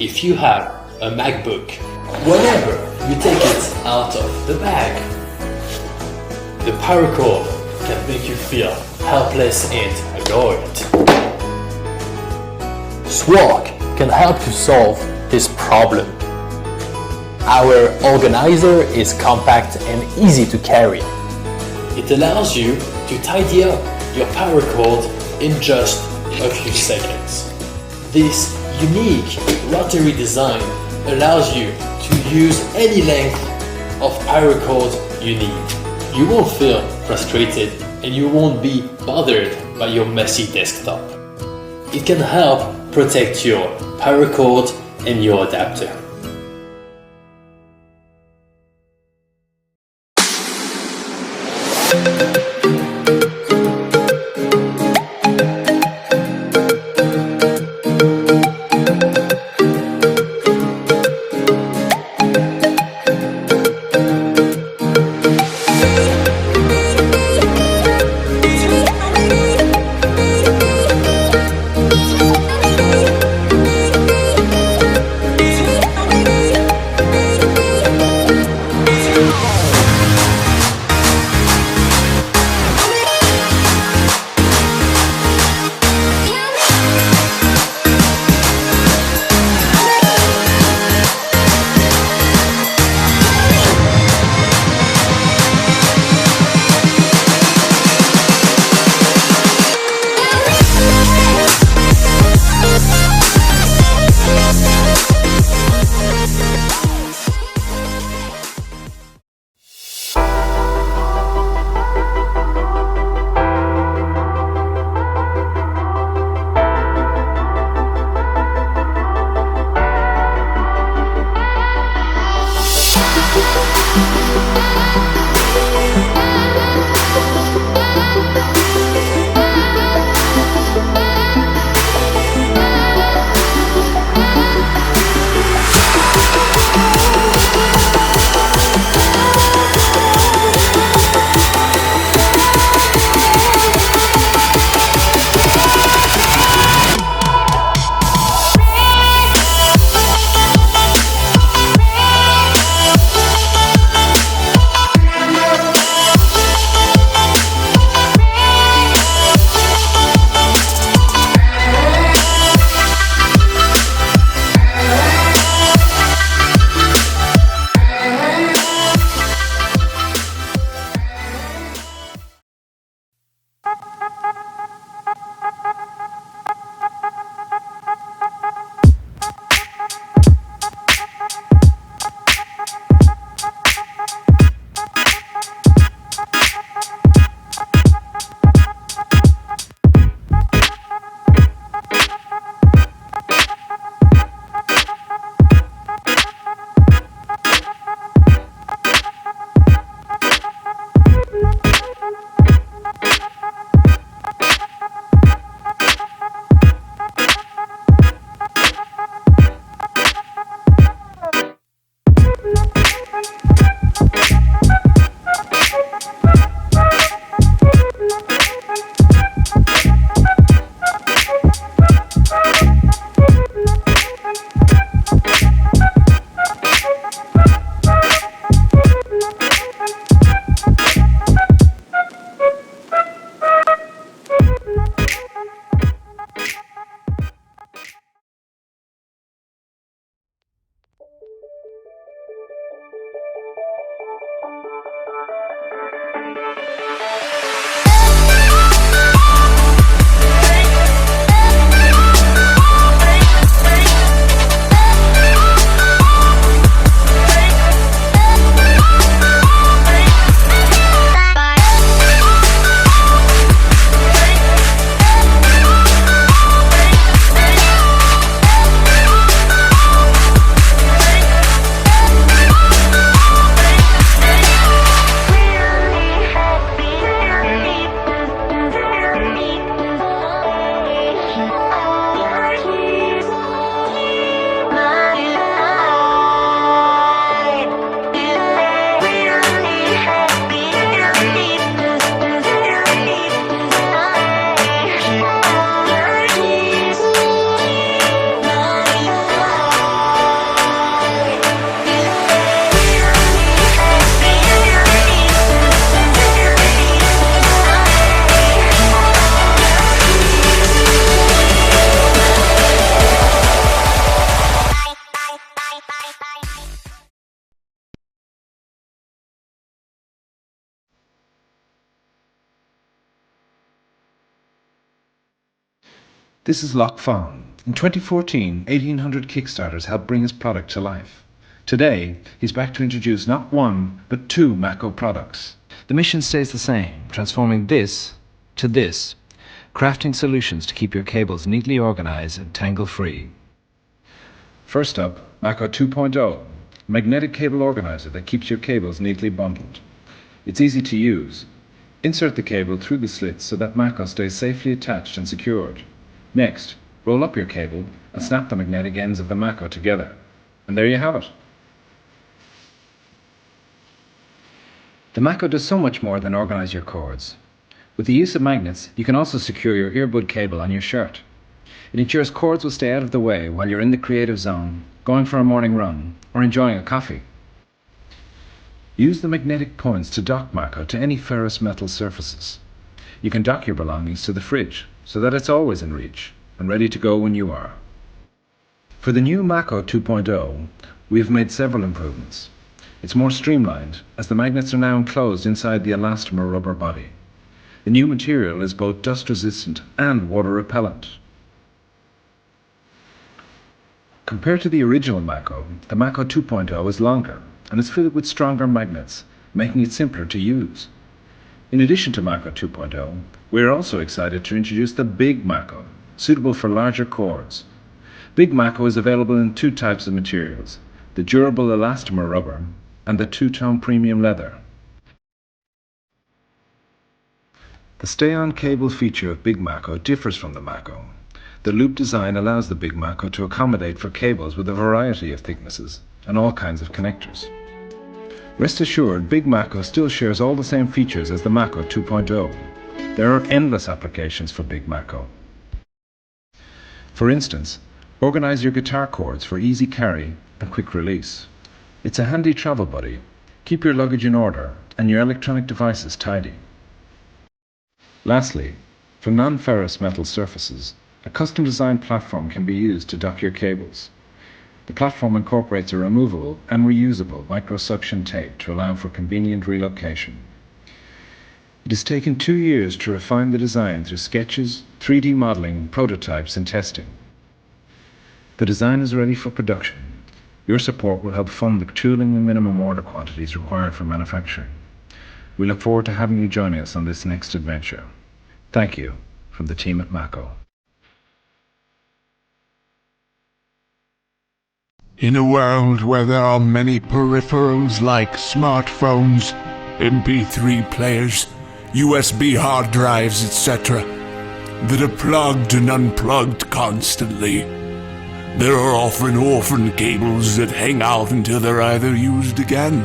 if you have a MacBook, whenever you take it out of the bag, the power cord can make you feel helpless and annoyed. Swag can help you solve this problem. Our organizer is compact and easy to carry. It allows you to tidy up your power cord in just a few seconds. This unique rotary design allows you to use any length of power cord you need. You won't feel frustrated and you won't be bothered by your messy desktop. It can help protect your power cord and your adapter. This is Loch Fawn. In 2014, 1,800 Kickstarters helped bring his product to life. Today, he's back to introduce not one, but two Maco products. The mission stays the same, transforming this to this, crafting solutions to keep your cables neatly organized and tangle-free. First up, Maco 2.0, a magnetic cable organizer that keeps your cables neatly bundled. It's easy to use. Insert the cable through the slits so that Maco stays safely attached and secured. Next, roll up your cable and snap the magnetic ends of the Maco together. And there you have it. The Maco does so much more than organize your cords. With the use of magnets, you can also secure your earbud cable on your shirt. It ensures cords will stay out of the way while you're in the creative zone, going for a morning run, or enjoying a coffee. Use the magnetic points to dock Maco to any ferrous metal surfaces. You can dock your belongings to the fridge so that it's always in reach and ready to go when you are. For the new Maco 2.0, we have made several improvements. It's more streamlined, as the magnets are now enclosed inside the elastomer rubber body. The new material is both dust-resistant and water-repellent. Compared to the original Maco, the Maco 2.0 is longer and is fitted with stronger magnets, making it simpler to use. In addition to Maco 2.0, we are also excited to introduce the Big Maco, suitable for larger cords. Big Maco is available in two types of materials, the durable elastomer rubber and the two-tone premium leather. The stay-on cable feature of Big Maco differs from the Maco. The loop design allows the Big Maco to accommodate for cables with a variety of thicknesses and all kinds of connectors. Rest assured, Big Maco still shares all the same features as the Maco 2.0. There are endless applications for Big Maco. For instance, organize your guitar cords for easy carry and quick release. It's a handy travel buddy. Keep your luggage in order and your electronic devices tidy. Lastly, for non-ferrous metal surfaces, a custom-designed platform can be used to dock your cables. The platform incorporates a removable and reusable micro-suction tape to allow for convenient relocation. It has taken 2 years to refine the design through sketches, 3D modeling, prototypes, and testing. The design is ready for production. Your support will help fund the tooling and minimum order quantities required for manufacturing. We look forward to having you join us on this next adventure. Thank you from the team at Maco. In a world where there are many peripherals like smartphones, MP3 players, USB hard drives, etc., that are plugged and unplugged constantly, there are often orphan cables that hang out until they're either used again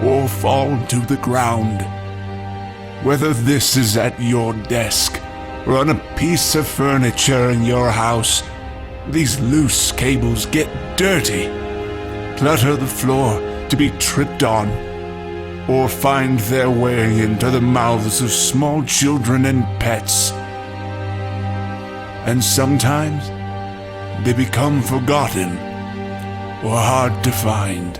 or fall to the ground. Whether this is at your desk or on a piece of furniture in your house, these loose cables get dirty, clutter the floor to be tripped on, or find their way into the mouths of small children and pets. And sometimes they become forgotten or hard to find.